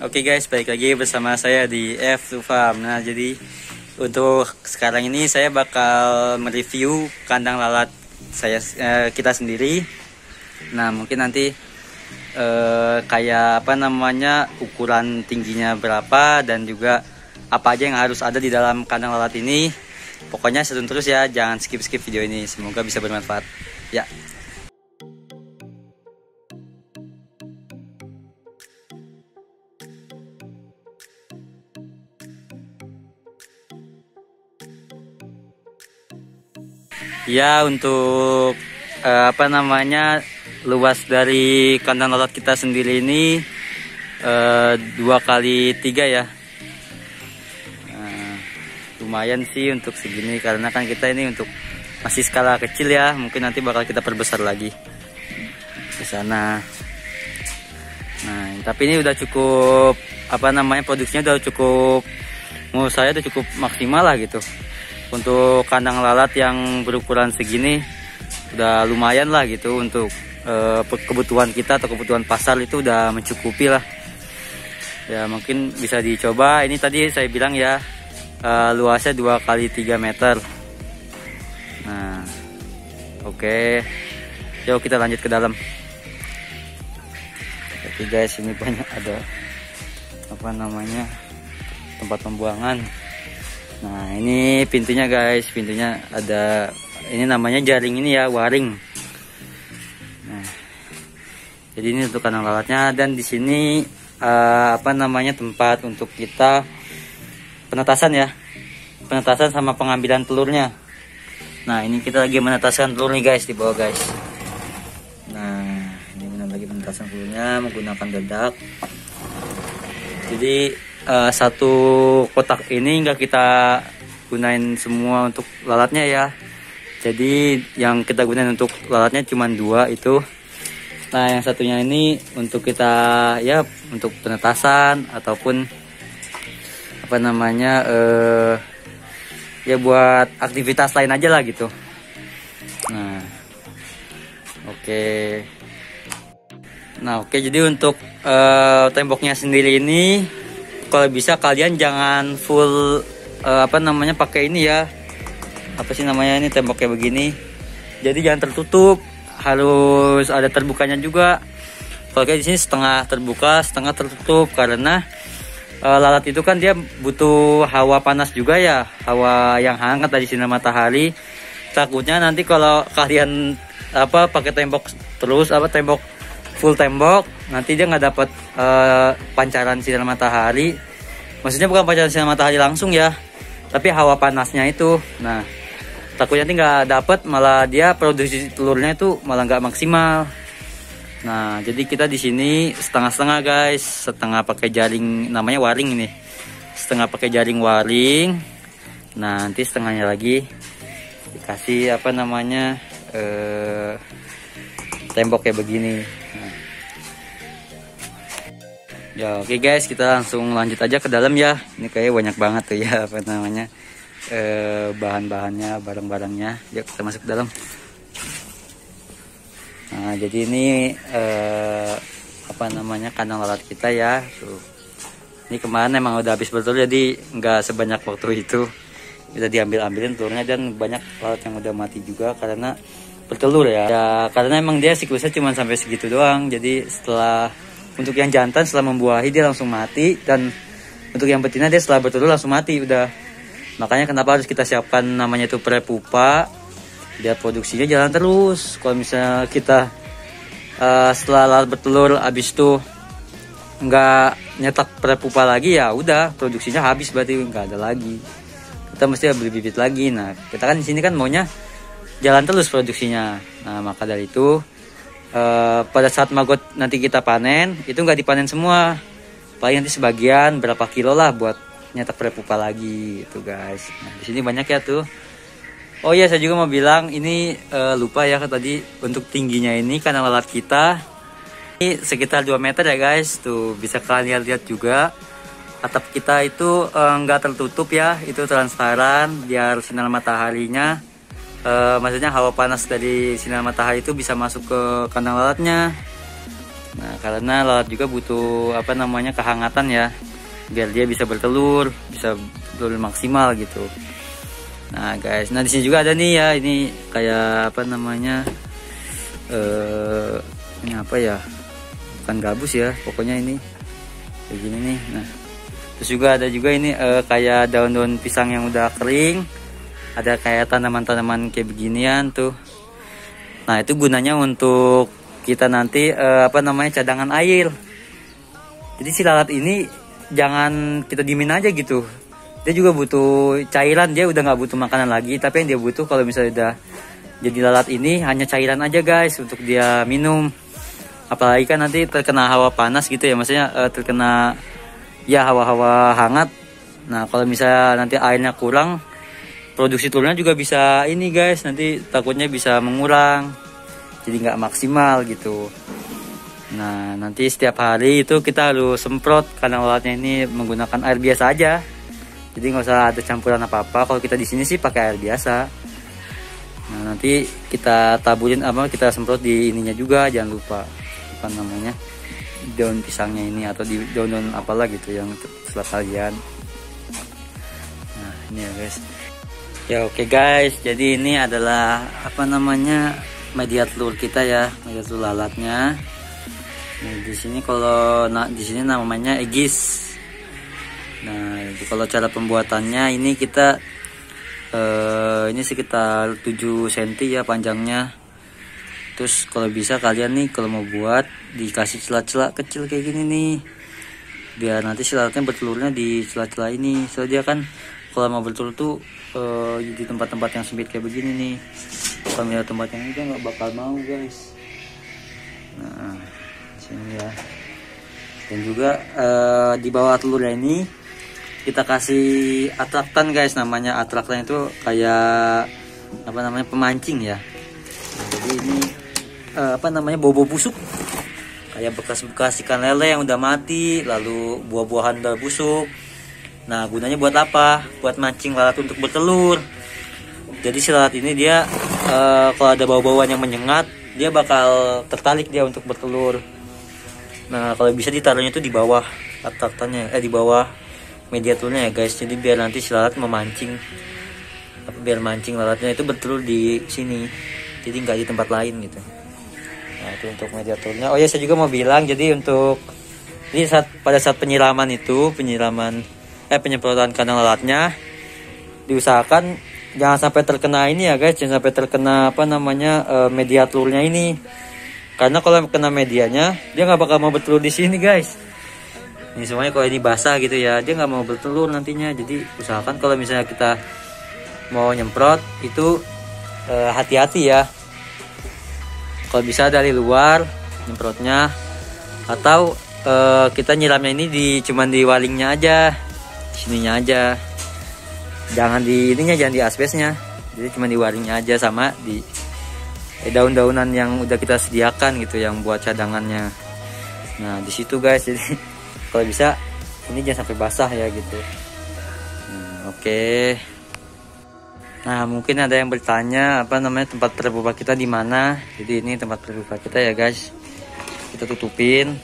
Oke guys, balik lagi bersama saya di F2 Farm. Nah, jadi untuk sekarang ini saya bakal mereview kandang lalat kita sendiri. Nah, mungkin nanti kayak ukuran tingginya berapa dan juga apa aja yang harus ada di dalam kandang lalat ini. Pokoknya stay tune terus ya, jangan skip video ini. Semoga bisa bermanfaat. Ya. Ya, untuk luas dari kandang lalat kita sendiri ini 2x3 ya. Lumayan sih untuk segini, karena kan kita ini untuk masih skala kecil ya. Mungkin nanti bakal kita perbesar lagi di sana. Nah, tapi ini udah cukup produksinya udah cukup, menurut saya udah cukup maksimal lah gitu. Untuk kandang lalat yang berukuran segini udah lumayan lah gitu untuk kebutuhan kita atau kebutuhan pasar, itu udah mencukupi lah ya. Mungkin bisa dicoba. Ini tadi saya bilang ya, luasnya 2x3 meter. Nah, oke, yuk kita lanjut ke dalam. Oke guys, ini banyak ada tempat pembuangan. Nah, ini pintunya guys, pintunya ada, ini namanya jaring ini ya, waring. Nah, jadi ini untuk kandang lalatnya, dan di sini tempat untuk kita penetasan ya, penetasan sama pengambilan telurnya. Nah, ini kita lagi menetaskan telur nih guys, di bawah guys. Nah, ini lagi penetasan telurnya menggunakan dedak. Jadi satu kotak ini enggak kita gunain semua untuk lalatnya ya. Jadi yang kita gunain untuk lalatnya cuma 2 itu. Nah, yang satunya ini untuk kita ya, untuk penetasan ataupun ya buat aktivitas lain aja lah gitu. Nah, oke. Nah, oke, jadi untuk temboknya sendiri ini, kalau bisa kalian jangan full pakai ini ya, ini tembok kayak begini. Jadi jangan tertutup, harus ada terbukanya juga. Kalau kayak di sini setengah terbuka setengah tertutup, karena lalat itu kan dia butuh hawa panas juga ya, hawa yang hangat dari sinar matahari. Takutnya nanti kalau kalian pakai tembok terus, tembok full tembok, nanti dia nggak dapat pancaran sinar matahari. Maksudnya bukan pancaran sinar matahari langsung ya, tapi hawa panasnya itu. Nah, takutnya nanti nggak dapat, malah dia produksi telurnya itu malah nggak maksimal. Nah, jadi kita di sini setengah-setengah guys, setengah pakai jaring, namanya waring ini, setengah pakai jaring waring. Nah, nanti setengahnya lagi dikasih tembok kayak begini. Ya, oke guys, kita langsung lanjut aja ke dalam ya. Ini kayak banyak banget tuh ya bahan-bahannya, barang-barangnya. Yuk kita masuk ke dalam. Nah, jadi ini kandang lalat kita ya. Tuh. Ini kemarin emang udah habis bertelur, jadi nggak sebanyak waktu itu. Kita diambil-ambilin telurnya, dan banyak lalat yang udah mati juga karena bertelur ya. Karena emang dia siklusnya cuma sampai segitu doang. Jadi untuk yang jantan setelah membuahi dia langsung mati, dan untuk yang betina dia setelah bertelur langsung mati udah. Makanya kenapa harus kita siapkan namanya itu prepupa, dia produksinya jalan terus. Kalau misalnya kita setelah lalat bertelur habis itu nggak nyetak prepupa lagi, ya udah produksinya habis, berarti nggak ada lagi. Kita mesti beli bibit lagi. Nah, kita kan di sini kan maunya jalan terus produksinya. Nah, maka dari itu pada saat maggot nanti kita panen, itu nggak dipanen semua, paling nanti sebagian berapa kilo lah buat nyetak prepupa lagi itu guys. Nah, di sini banyak ya tuh. Oh iya, saya juga mau bilang ini lupa ya tadi, untuk tingginya ini kandang lalat kita ini sekitar 2 meter ya guys. Tuh bisa kalian lihat juga, atap kita itu nggak tertutup ya, itu transparan biar sinar mataharinya maksudnya hawa panas dari sinar matahari itu bisa masuk ke kandang lalatnya. Nah, karena lalat juga butuh apa namanya kehangatan ya, biar dia bisa bertelur maksimal gitu. Nah guys, nah di sini juga ada nih ya, ini kayak apa namanya, ini apa ya, bukan gabus ya, pokoknya ini kayak gini nih. Nah terus juga ada juga ini kayak daun-daun pisang yang udah kering, ada kayak tanaman-tanaman kayak beginian tuh. Nah itu gunanya untuk kita nanti apa namanya cadangan air. Jadi si lalat ini jangan kita diemin aja gitu, dia juga butuh cairan. Dia udah nggak butuh makanan lagi, tapi yang dia butuh kalau misalnya udah jadi lalat ini hanya cairan aja guys untuk dia minum. Apalagi kan nanti terkena hawa panas gitu ya, maksudnya terkena ya hawa-hawa hangat. Nah kalau misalnya nanti airnya kurang, produksi telurnya juga bisa ini guys, nanti takutnya bisa mengurang, jadi nggak maksimal gitu. Nah nanti setiap hari itu kita harus semprot, karena lalatnya ini menggunakan air biasa aja, jadi nggak usah ada campuran apa-apa. Kalau kita di sini sih pakai air biasa. Nah nanti kita taburin apa, kita semprot di ininya juga, jangan lupa apa namanya, daun pisangnya ini atau di daun-daun apalah gitu yang terserah kalian. Nah ini ya guys. Ya oke guys, jadi ini adalah apa namanya media telur kita ya, media telur lalatnya. Nah, di sini kalau di sini namanya egis. Nah itu kalau cara pembuatannya ini kita ini sekitar 7 cm ya panjangnya. Terus kalau bisa kalian nih kalau mau buat dikasih celah-celah kecil kayak gini nih, biar nanti si lalatnya bertelurnya di celah-celah ini. Soalnya dia kan kalau mau bertelur tuh di tempat-tempat yang sempit kayak begini nih. Kalau melihat tempat yang ini nggak bakal mau guys. Nah sini ya. Dan juga di bawah telurnya ini kita kasih atraktan guys, namanya atraktan itu kayak apa namanya pemancing ya. Nah, jadi ini apa namanya bobo busuk, kayak bekas-bekas ikan lele yang udah mati, lalu buah-buahan udah busuk. Nah gunanya buat apa? Buat mancing lalat untuk bertelur. Jadi si lalat ini dia kalau ada bau-bauan yang menyengat, dia bakal tertarik dia untuk bertelur. Nah kalau bisa ditaruhnya itu di bawah atraktannya, di bawah media telurnya ya guys. Jadi biar nanti si lalat memancing, biar mancing lalatnya itu bertelur di sini, jadi nggak di tempat lain gitu. Nah itu untuk media telurnya. Oh ya saya juga mau bilang, jadi untuk ini pada saat penyiraman itu penyemprotan kandang lalatnya, diusahakan jangan sampai terkena ini ya guys, jangan sampai terkena apa namanya media telurnya ini. Karena kalau kena medianya, dia nggak bakal mau bertelur di sini guys. Ini semuanya kalau ini basah gitu ya, dia nggak mau bertelur nantinya. Jadi usahakan kalau misalnya kita mau nyemprot itu hati-hati ya. Kalau bisa dari luar nyemprotnya, atau kita nyiramnya ini cuman di walingnya aja, sininya aja, jangan di ininya, jangan di asbesnya. Jadi cuma di walingnya aja, sama di daun-daunan yang udah kita sediakan gitu yang buat cadangannya. Nah di situ guys, jadi kalau bisa ini jangan sampai basah ya gitu. Oke. Nah mungkin ada yang bertanya apa namanya tempat terbuka kita di mana. Jadi ini tempat terbuka kita ya guys, kita tutupin.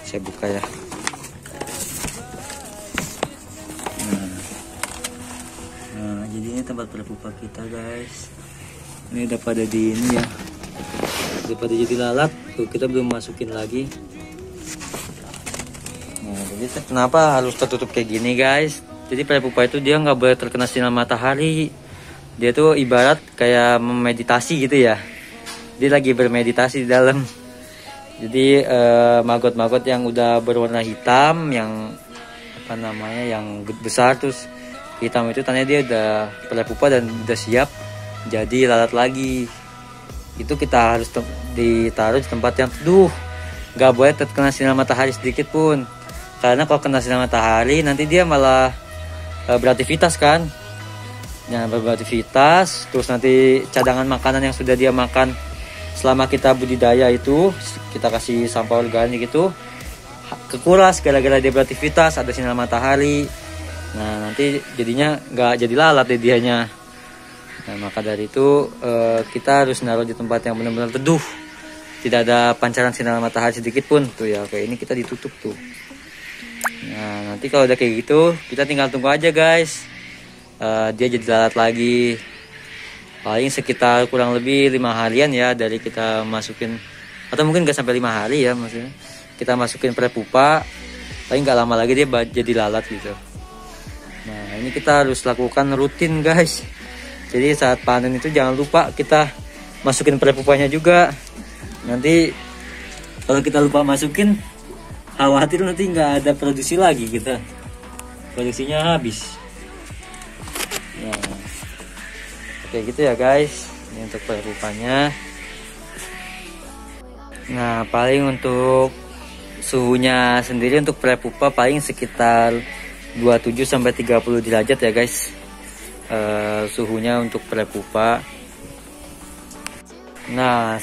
Saya buka ya. Nah jadi ini tempat terbuka kita guys. Ini udah pada di ini ya, udah pada jadi lalat. Tuh kita belum masukin lagi. Nah jadi kenapa harus tertutup kayak gini guys? Jadi pupa itu dia nggak boleh terkena sinar matahari. Dia tuh ibarat kayak memeditasi gitu ya. Dia lagi bermeditasi di dalam. Jadi maggot-maggot yang udah berwarna hitam, yang apa namanya, yang besar terus hitam itu tandanya dia udah pupa dan udah siap jadi lalat lagi. Itu kita harus ditaruh di tempat yang teduh, nggak boleh terkena sinar matahari sedikit pun. Karena kalau kena sinar matahari nanti dia malah beraktivitas kan, beraktivitas terus nanti cadangan makanan yang sudah dia makan selama kita budidaya itu, kita kasih sampah organik itu kekuras gara-gara dia beraktivitas, ada sinar matahari. Nah nanti jadinya nggak jadi lalat deh dianya. Nah maka dari itu kita harus naruh di tempat yang benar-benar teduh, tidak ada pancaran sinar matahari sedikit pun tuh ya. Kayak ini kita ditutup tuh. Nah nanti kalau udah kayak gitu kita tinggal tunggu aja guys. Dia jadi lalat lagi. Paling sekitar kurang lebih 5 harian ya dari kita masukin, atau mungkin gak sampai 5 hari ya, maksudnya kita masukin prepupa, paling gak lama lagi dia jadi lalat gitu. Nah ini kita harus lakukan rutin guys. Jadi saat panen itu jangan lupa kita masukin prepupanya juga. Nanti kalau kita lupa masukin, khawatir nanti nggak ada produksi lagi, kita produksinya habis. Nah, oke gitu ya guys, ini untuk prepupanya. Nah paling untuk suhunya sendiri untuk prepupa paling sekitar 27 sampai 30 derajat ya guys. Suhunya untuk prepupa. Nah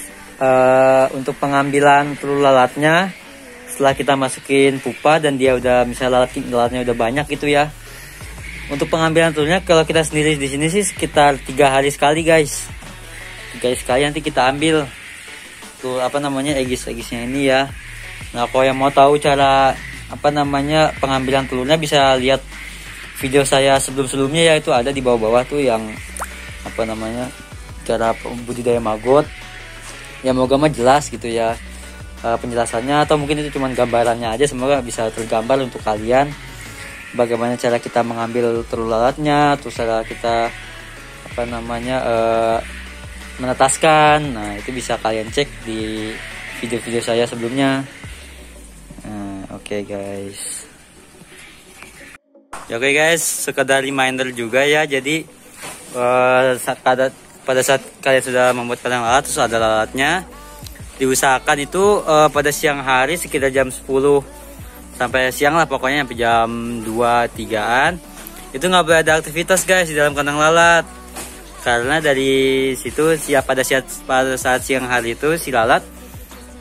untuk pengambilan telur lalatnya setelah kita masukin pupa dan dia udah misalnya lalatnya udah banyak gitu ya. Untuk pengambilan telurnya kalau kita sendiri di sini sih sekitar 3 hari sekali guys. 3 hari sekali nanti kita ambil tuh apa namanya egis-egisnya ini ya. Nah kalau yang mau tahu cara apa namanya pengambilan telurnya bisa lihat video saya sebelum-sebelumnya ya, itu ada di bawah-bawah tuh yang apa namanya cara budidaya maggot. Ya moga mah jelas gitu ya penjelasannya, atau mungkin itu cuma gambarannya aja, semoga bisa tergambar untuk kalian bagaimana cara kita mengambil telur lalatnya, terus cara kita apa namanya menetaskan. Nah itu bisa kalian cek di video-video saya sebelumnya. Oke guys. Ya oke guys, sekedar reminder juga ya. Jadi pada saat kalian sudah membuat kandang lalat terus ada lalatnya, diusahakan itu pada siang hari sekitar jam 10 sampai siang lah, pokoknya sampai jam 2-3an itu nggak boleh ada aktivitas guys di dalam kandang lalat, karena dari situ pada saat siang hari itu si lalat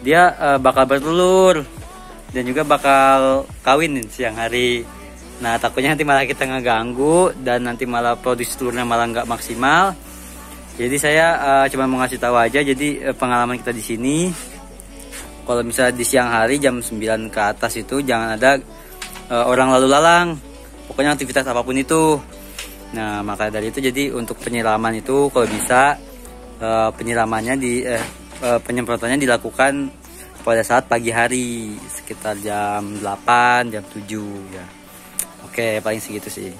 dia bakal bertelur dan juga bakal kawin siang hari. Nah takutnya nanti malah kita ngeganggu dan nanti malah produksi telurnya malah nggak maksimal. Jadi saya cuma mau ngasih tahu aja, jadi pengalaman kita di sini kalau misalnya di siang hari jam 9 ke atas itu jangan ada orang lalu lalang, pokoknya aktivitas apapun itu. Nah maka dari itu jadi untuk penyiraman itu kalau bisa penyiramannya penyemprotannya dilakukan pada saat pagi hari sekitar jam 8 jam 7 ya. Oke paling segitu sih.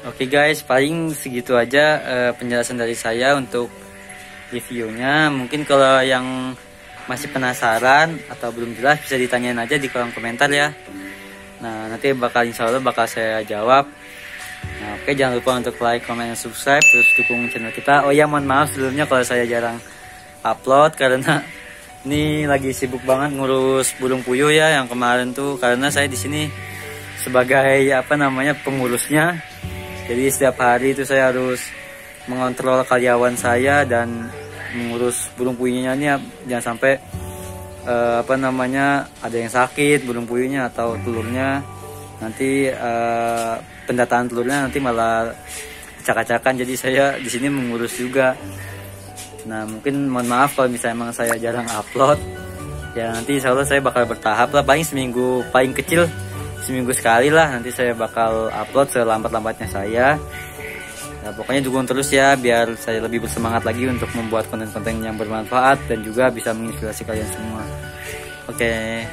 Oke guys, paling segitu aja penjelasan dari saya untuk reviewnya. Mungkin kalau yang masih penasaran atau belum jelas bisa ditanyain aja di kolom komentar ya. Nah nanti insya Allah bakal saya jawab. Nah oke, jangan lupa untuk like, comment, dan subscribe, terus dukung channel kita. Oh ya mohon maaf sebelumnya kalau saya jarang upload karena ini lagi sibuk banget ngurus burung puyuh ya yang kemarin tuh, karena saya di sini sebagai apa namanya pengurusnya. Jadi setiap hari itu saya harus mengontrol karyawan saya dan mengurus burung puyuhnya nih, jangan sampai apa namanya ada yang sakit burung puyuhnya atau telurnya, nanti pendataan telurnya nanti malah acak-acakan. Jadi saya di sini mengurus juga. Nah mungkin mohon maaf kalau misalnya emang saya jarang upload ya, nanti insya Allah saya bakal bertahap lah, paling seminggu, paling kecil seminggu sekali lah nanti saya bakal upload selambat-lambatnya saya. Nah, pokoknya dukung terus ya biar saya lebih bersemangat lagi untuk membuat konten-konten yang bermanfaat dan juga bisa menginspirasi kalian semua. Oke.